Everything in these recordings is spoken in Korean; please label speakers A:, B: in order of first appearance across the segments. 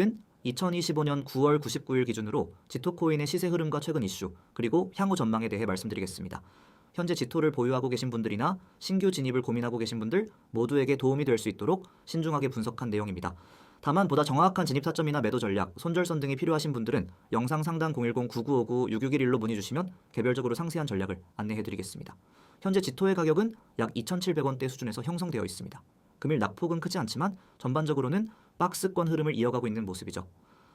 A: 오늘은 2025년 9월 99일 기준으로 지토코인의 시세 흐름과 최근 이슈, 그리고 향후 전망에 대해 말씀드리겠습니다. 현재 지토를 보유하고 계신 분들이나 신규 진입을 고민하고 계신 분들 모두에게 도움이 될 수 있도록 신중하게 분석한 내용입니다. 다만 보다 정확한 진입 타점이나 매도 전략, 손절선 등이 필요하신 분들은 영상 상단 010-9959-6611로 문의 주시면 개별적으로 상세한 전략을 안내해드리겠습니다. 현재 지토의 가격은 약 2,700원대 수준에서 형성되어 있습니다. 금일 낙폭은 크지 않지만 전반적으로는 박스권 흐름을 이어가고 있는 모습이죠.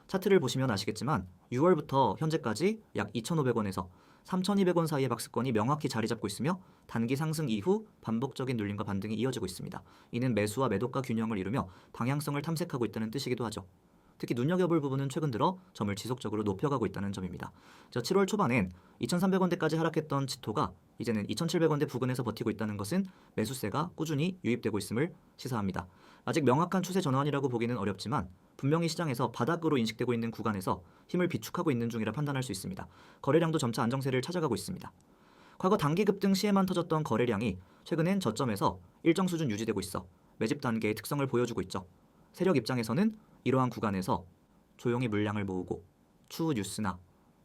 A: 차트를 보시면 아시겠지만 6월부터 현재까지 약 2,500원에서 3,200원 사이의 박스권이 명확히 자리 잡고 있으며 단기 상승 이후 반복적인 눌림과 반등이 이어지고 있습니다. 이는 매수와 매도가 균형을 이루며 방향성을 탐색하고 있다는 뜻이기도 하죠. 특히 눈여겨볼 부분은 최근 들어 점을 지속적으로 높여가고 있다는 점입니다. 7월 초반엔 2,300원대까지 하락했던 지토가 이제는 2,700원대 부근에서 버티고 있다는 것은 매수세가 꾸준히 유입되고 있음을 시사합니다. 아직 명확한 추세 전환이라고 보기는 어렵지만 분명히 시장에서 바닥으로 인식되고 있는 구간에서 힘을 비축하고 있는 중이라 판단할 수 있습니다. 거래량도 점차 안정세를 찾아가고 있습니다. 과거 단기 급등 시에만 터졌던 거래량이 최근엔 저점에서 일정 수준 유지되고 있어 매집 단계의 특성을 보여주고 있죠. 세력 입장에서는 이러한 구간에서 조용히 물량을 모으고 추후 뉴스나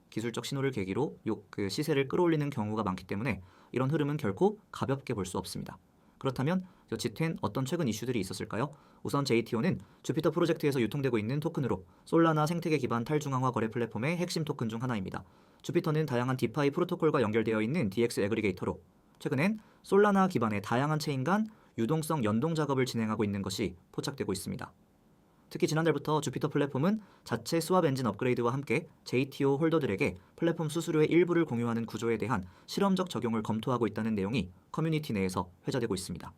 A: 기술적 신호를 계기로 시세를 끌어올리는 경우가 많기 때문에 이런 흐름은 결코 가볍게 볼 수 없습니다. 그렇다면 지토엔 어떤 최근 이슈들이 있었을까요? 우선 JTO는 주피터 프로젝트에서 유통되고 있는 토큰으로 솔라나 생태계 기반 탈중앙화 거래 플랫폼의 핵심 토큰 중 하나입니다. 주피터는 다양한 디파이 프로토콜과 연결되어 있는 DX 애그리게이터로 최근엔 솔라나 기반의 다양한 체인 간 유동성 연동 작업을 진행하고 있는 것이 포착되고 있습니다. 특히 지난달부터 주피터 플랫폼은 자체 스왑 엔진 업그레이드와 함께 JTO 홀더들에게 플랫폼 수수료의 일부를 공유하는 구조에 대한 실험적 적용을 검토하고 있다는 내용이 커뮤니티 내에서 회자되고 있습니다.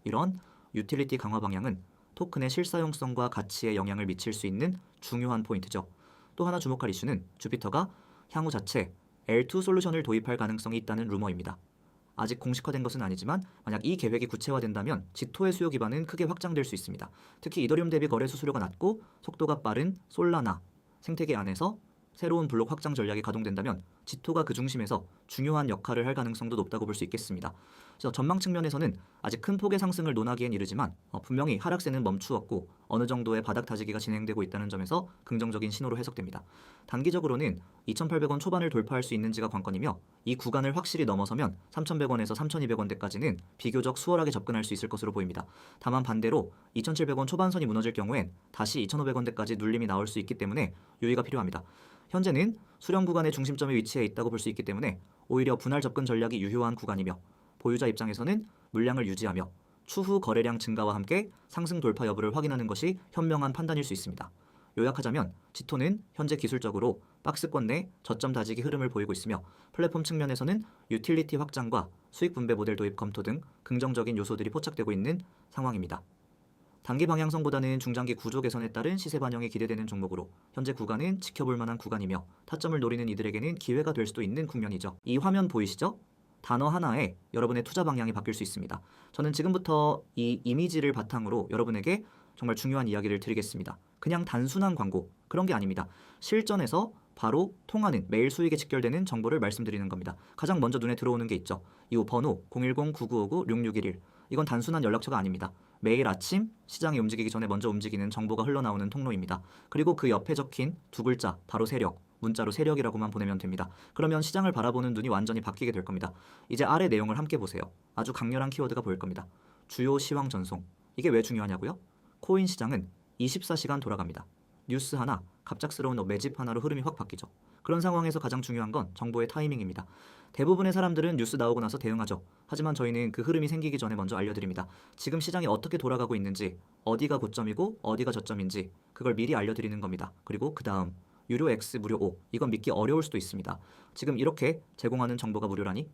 A: 이런 유틸리티 강화 방향은 토큰의 실사용성과 가치에 영향을 미칠 수 있는 중요한 포인트죠. 또 하나 주목할 이슈는 주피터가 향후 자체 L2 솔루션을 도입할 가능성이 있다는 루머입니다. 아직 공식화된 것은 아니지만 만약 이 계획이 구체화된다면 지토의 수요 기반은 크게 확장될 수 있습니다. 특히 이더리움 대비 거래 수수료가 낮고 속도가 빠른 솔라나 생태계 안에서 새로운 블록 확장 전략이 가동된다면 지토가 그 중심에서 중요한 역할을 할 가능성도 높다고 볼 수 있겠습니다. 그래서 전망 측면에서는 아직 큰 폭의 상승을 논하기엔 이르지만 분명히 하락세는 멈추었고 어느 정도의 바닥 다지기가 진행되고 있다는 점에서 긍정적인 신호로 해석됩니다. 단기적으로는 2,800원 초반을 돌파할 수 있는지가 관건이며 이 구간을 확실히 넘어서면 3,100원에서 3,200원대까지는 비교적 수월하게 접근할 수 있을 것으로 보입니다. 다만 반대로 2,700원 초반선이 무너질 경우엔 다시 2,500원대까지 눌림이 나올 수 있기 때문에 유의가 필요합니다. 현재는 수렴 구간의 중심점에 위치해 있다고 볼 수 있기 때문에 오히려 분할 접근 전략이 유효한 구간이며 보유자 입장에서는 물량을 유지하며 추후 거래량 증가와 함께 상승 돌파 여부를 확인하는 것이 현명한 판단일 수 있습니다. 요약하자면 지토는 현재 기술적으로 박스권 내 저점 다지기 흐름을 보이고 있으며 플랫폼 측면에서는 유틸리티 확장과 수익 분배 모델 도입 검토 등 긍정적인 요소들이 포착되고 있는 상황입니다. 단기 방향성보다는 중장기 구조 개선에 따른 시세 반영이 기대되는 종목으로 현재 구간은 지켜볼 만한 구간이며 타점을 노리는 이들에게는 기회가 될 수도 있는 국면이죠. 이 화면 보이시죠? 단어 하나에 여러분의 투자 방향이 바뀔 수 있습니다. 저는 지금부터 이 이미지를 바탕으로 여러분에게 정말 중요한 이야기를 드리겠습니다. 그냥 단순한 광고, 그런 게 아닙니다. 실전에서 바로 통하는 매일 수익에 직결되는 정보를 말씀드리는 겁니다. 가장 먼저 눈에 들어오는 게 있죠. 이후 번호 010-9959-6611. 이건 단순한 연락처가 아닙니다. 매일 아침 시장이 움직이기 전에 먼저 움직이는 정보가 흘러나오는 통로입니다. 그리고 그 옆에 적힌 두 글자, 바로 세력, 문자로 세력이라고만 보내면 됩니다. 그러면 시장을 바라보는 눈이 완전히 바뀌게 될 겁니다. 이제 아래 내용을 함께 보세요. 아주 강렬한 키워드가 보일 겁니다. 주요 시황 전송. 이게 왜 중요하냐고요? 코인 시장은 24시간 돌아갑니다. 뉴스 하나, 갑작스러운 매집 하나로 흐름이 확 바뀌죠. 그런 상황에서 가장 중요한 건 정보의 타이밍입니다. 대부분의 사람들은 뉴스 나오고 나서 대응하죠. 하지만 저희는 그 흐름이 생기기 전에 먼저 알려드립니다. 지금 시장이 어떻게 돌아가고 있는지, 어디가 고점이고 어디가 저점인지 그걸 미리 알려드리는 겁니다. 그리고 그 다음 유료 X, 무료 O, 이건 믿기 어려울 수도 있습니다. 지금 이렇게 제공하는 정보가 무료라니?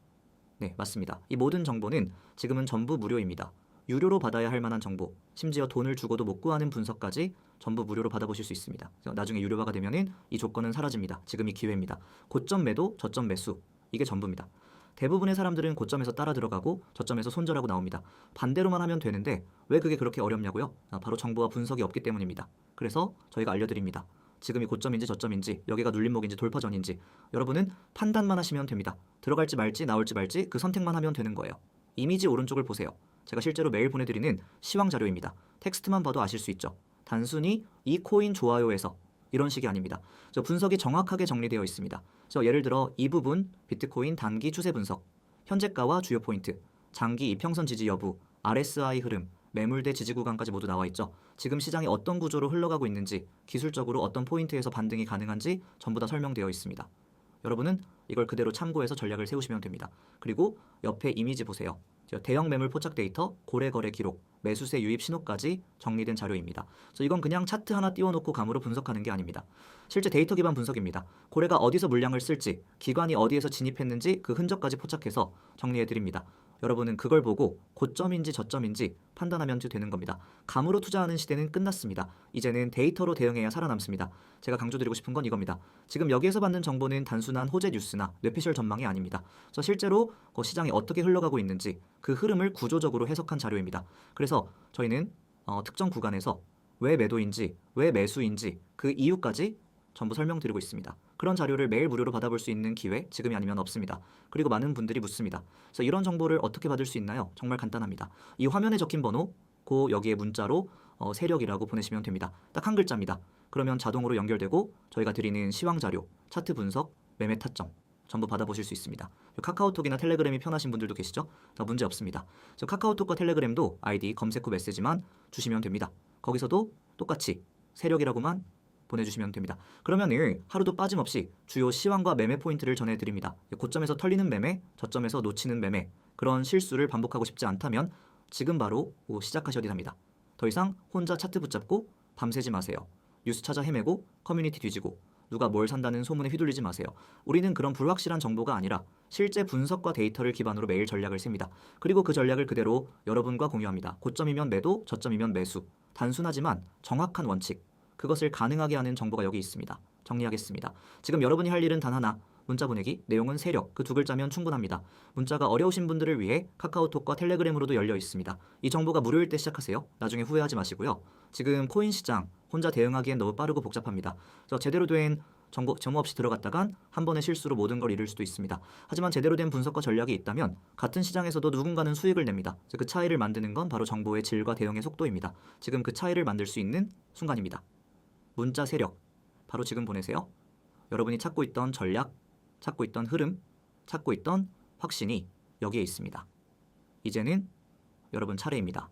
A: 네, 맞습니다. 이 모든 정보는 지금은 전부 무료입니다. 유료로 받아야 할 만한 정보, 심지어 돈을 주고도 못 구하는 분석까지 전부 무료로 받아보실 수 있습니다. 나중에 유료화가 되면은 이 조건은 사라집니다. 지금이 기회입니다. 고점 매도, 저점 매수, 이게 전부입니다. 대부분의 사람들은 고점에서 따라 들어가고 저점에서 손절하고 나옵니다. 반대로만 하면 되는데 왜 그게 그렇게 어렵냐고요? 바로 정보와 분석이 없기 때문입니다. 그래서 저희가 알려드립니다. 지금이 고점인지 저점인지, 여기가 눌림목인지 돌파전인지 여러분은 판단만 하시면 됩니다. 들어갈지 말지 나올지 말지 그 선택만 하면 되는 거예요. 이미지 오른쪽을 보세요. 제가 실제로 매일 보내드리는 시황 자료입니다. 텍스트만 봐도 아실 수 있죠. 단순히 이 코인 좋아요에서 이런 식이 아닙니다. 분석이 정확하게 정리되어 있습니다. 예를 들어 이 부분 비트코인 단기 추세 분석, 현재가와 주요 포인트, 장기 이평선 지지 여부, RSI 흐름, 매물대 지지 구간까지 모두 나와 있죠. 지금 시장이 어떤 구조로 흘러가고 있는지, 기술적으로 어떤 포인트에서 반등이 가능한지 전부 다 설명되어 있습니다. 여러분은 이걸 그대로 참고해서 전략을 세우시면 됩니다. 그리고 옆에 이미지 보세요. 대형 매물 포착 데이터, 고래 거래 기록, 매수세 유입 신호까지 정리된 자료입니다. 이건 그냥 차트 하나 띄워놓고 감으로 분석하는 게 아닙니다. 실제 데이터 기반 분석입니다. 고래가 어디서 물량을 쓸지, 기관이 어디에서 진입했는지 그 흔적까지 포착해서 정리해드립니다. 여러분은 그걸 보고 고점인지 저점인지 판단하면 되는 겁니다. 감으로 투자하는 시대는 끝났습니다. 이제는 데이터로 대응해야 살아남습니다. 제가 강조드리고 싶은 건 이겁니다. 지금 여기에서 받는 정보는 단순한 호재 뉴스나 뇌피셜 전망이 아닙니다. 실제로 시장이 어떻게 흘러가고 있는지 그 흐름을 구조적으로 해석한 자료입니다. 그래서 저희는 특정 구간에서 왜 매도인지, 왜 매수인지 그 이유까지 전부 설명드리고 있습니다. 그런 자료를 매일 무료로 받아볼 수 있는 기회 지금이 아니면 없습니다. 그리고 많은 분들이 묻습니다. 그래서 이런 정보를 어떻게 받을 수 있나요? 정말 간단합니다. 이 화면에 적힌 번호, 여기에 문자로 세력이라고 보내시면 됩니다. 딱 한 글자입니다. 그러면 자동으로 연결되고 저희가 드리는 시황 자료, 차트 분석, 매매 타점 전부 받아보실 수 있습니다. 카카오톡이나 텔레그램이 편하신 분들도 계시죠? 문제 없습니다. 카카오톡과 텔레그램도 아이디 검색 후 메시지만 주시면 됩니다. 거기서도 똑같이 세력이라고만 보내주시면 됩니다. 그러면 하루도 빠짐없이 주요 시황과 매매 포인트를 전해드립니다. 고점에서 털리는 매매, 저점에서 놓치는 매매, 그런 실수를 반복하고 싶지 않다면 지금 바로 시작하셔야 합니다. 더 이상 혼자 차트 붙잡고 밤새지 마세요. 뉴스 찾아 헤매고 커뮤니티 뒤지고 누가 뭘 산다는 소문에 휘둘리지 마세요. 우리는 그런 불확실한 정보가 아니라 실제 분석과 데이터를 기반으로 매일 전략을 셉니다. 그리고 그 전략을 그대로 여러분과 공유합니다. 고점이면 매도, 저점이면 매수. 단순하지만 정확한 원칙. 그것을 가능하게 하는 정보가 여기 있습니다. 정리하겠습니다. 지금 여러분이 할 일은 단 하나. 문자 보내기, 내용은 세력, 그 두 글자면 충분합니다. 문자가 어려우신 분들을 위해 카카오톡과 텔레그램으로도 열려 있습니다. 이 정보가 무료일 때 시작하세요. 나중에 후회하지 마시고요. 지금 코인 시장 혼자 대응하기엔 너무 빠르고 복잡합니다. 제대로 된 정보 없이 들어갔다간 한 번의 실수로 모든 걸 잃을 수도 있습니다. 하지만 제대로 된 분석과 전략이 있다면 같은 시장에서도 누군가는 수익을 냅니다. 그 차이를 만드는 건 바로 정보의 질과 대응의 속도입니다. 지금 그 차이를 만들 수 있는 순간입니다. 문자 세력 바로 지금 보내세요. 여러분이 찾고 있던 전략, 찾고 있던 흐름, 찾고 있던 확신이 여기에 있습니다. 이제는 여러분 차례입니다.